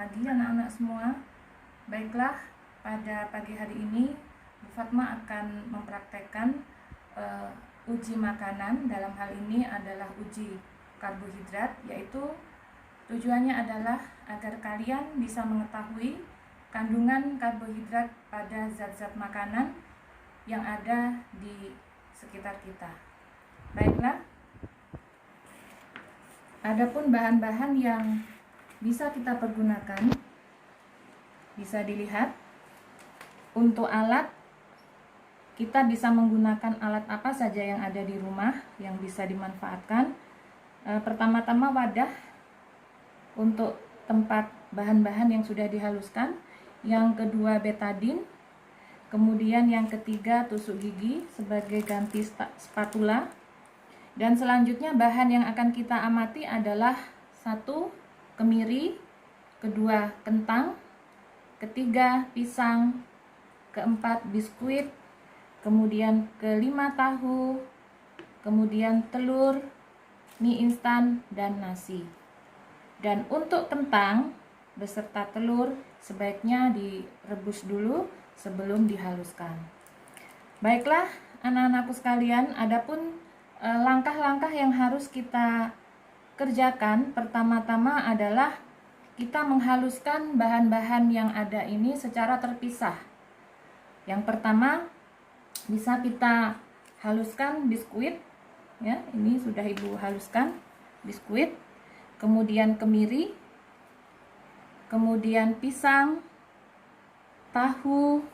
pagi anak-anak semua. Baiklah, pada pagi hari ini Bu Fatma akan mempraktekkan uji makanan. Dalam hal ini adalah uji karbohidrat, yaitu tujuannya adalah agar kalian bisa mengetahui kandungan karbohidrat pada zat-zat makanan yang ada di sekitar kita. Baiklah, adapun bahan-bahan yang bisa kita pergunakan, bisa dilihat. Untuk alat, kita bisa menggunakan alat apa saja yang ada di rumah yang bisa dimanfaatkan. Pertama-tama wadah untuk tempat bahan-bahan yang sudah dihaluskan. Yang kedua betadin. Kemudian yang ketiga tusuk gigi sebagai ganti spatula. Dan selanjutnya bahan yang akan kita amati adalah 1. Kemiri, kedua kentang, ketiga pisang, keempat biskuit, kemudian kelima tahu, kemudian telur, mie instan, dan nasi. Dan untuk kentang beserta telur sebaiknya direbus dulu sebelum dihaluskan. Baiklah anak-anakku sekalian, adapun langkah-langkah yang harus kita kerjakan pertama-tama adalah kita menghaluskan bahan-bahan yang ada ini secara terpisah. Yang pertama bisa kita haluskan biskuit, ya, ini sudah Ibu haluskan biskuit, kemudian kemiri, kemudian pisang, tahu,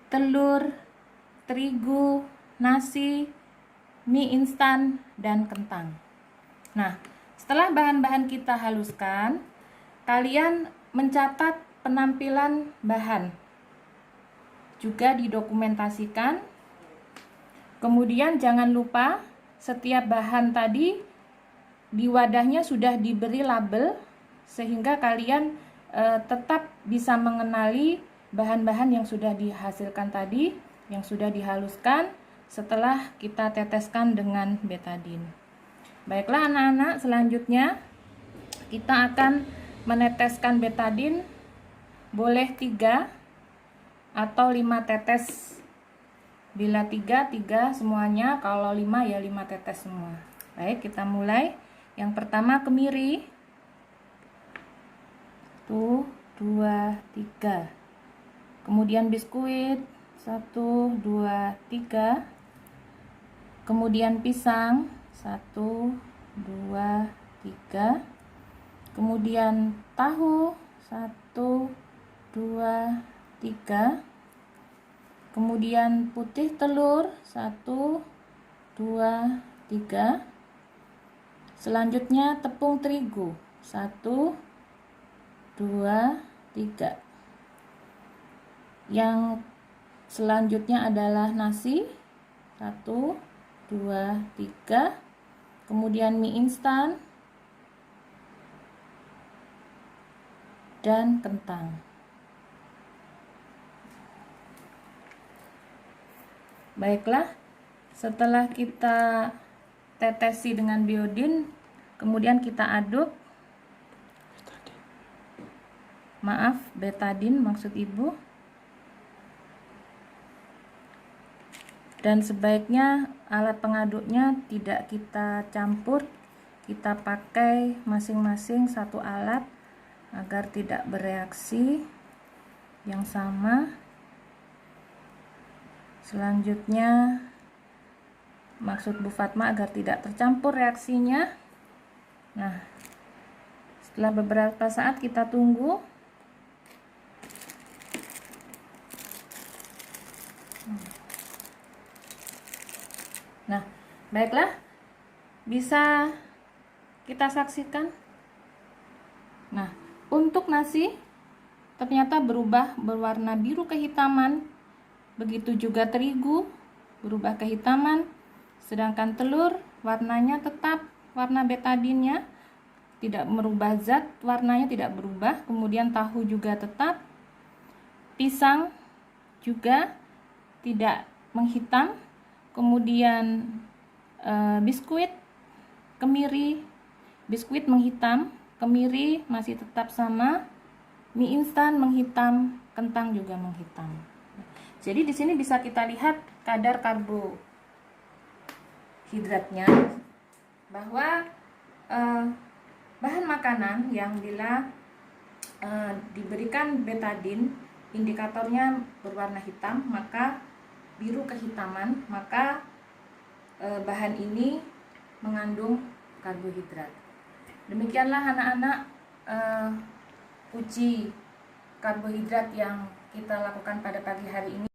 telur, terigu, nasi, mie instan, dan kentang. Nah, setelah bahan-bahan kita haluskan, kalian mencatat penampilan bahan, juga didokumentasikan. Kemudian jangan lupa setiap bahan tadi di wadahnya sudah diberi label, sehingga kalian tetap bisa mengenali bahan-bahan yang sudah dihasilkan tadi, yang sudah dihaluskan setelah kita teteskan dengan betadin. Baiklah anak-anak, selanjutnya kita akan meneteskan betadin, boleh 3 atau 5 tetes. Bila 3 semuanya, kalau 5 ya 5 tetes semua. Baik, kita mulai. Yang pertama kemiri. 1, 2, 3. Kemudian biskuit. 1, 2, 3. Kemudian pisang. 1, 2, 3. Kemudian tahu. 1, 2, 3. Kemudian putih telur. 1, 2, 3. Selanjutnya tepung terigu. 1, 2, 3. Yang selanjutnya adalah nasi. 1, 2, 3. Kemudian mie instan dan kentang. Baiklah, setelah kita tetesi dengan biodin, kemudian kita aduk. Betadin maksud Ibu. Dan sebaiknya alat pengaduknya tidak kita campur, kita pakai masing-masing satu alat agar tidak bereaksi yang sama. Selanjutnya maksud Bu Fatma agar tidak tercampur reaksinya. Nah, setelah beberapa saat kita tunggu. Nah, baiklah, bisa kita saksikan. Nah, untuk nasi ternyata berubah berwarna biru kehitaman. Begitu juga terigu berubah kehitaman. Sedangkan telur warnanya tetap warna betadinnya, tidak merubah zat, warnanya tidak berubah. Kemudian tahu juga tetap. Pisang juga tidak menghitam. Kemudian biskuit, kemiri, biskuit menghitam, kemiri masih tetap sama, Mie instan menghitam, kentang juga menghitam. Jadi di sini bisa kita lihat kadar karbohidratnya, bahwa bahan makanan yang bila diberikan betadin, indikatornya berwarna hitam, maka biru kehitaman, maka bahan ini mengandung karbohidrat. Demikianlah anak-anak uji karbohidrat yang kita lakukan pada pagi hari ini.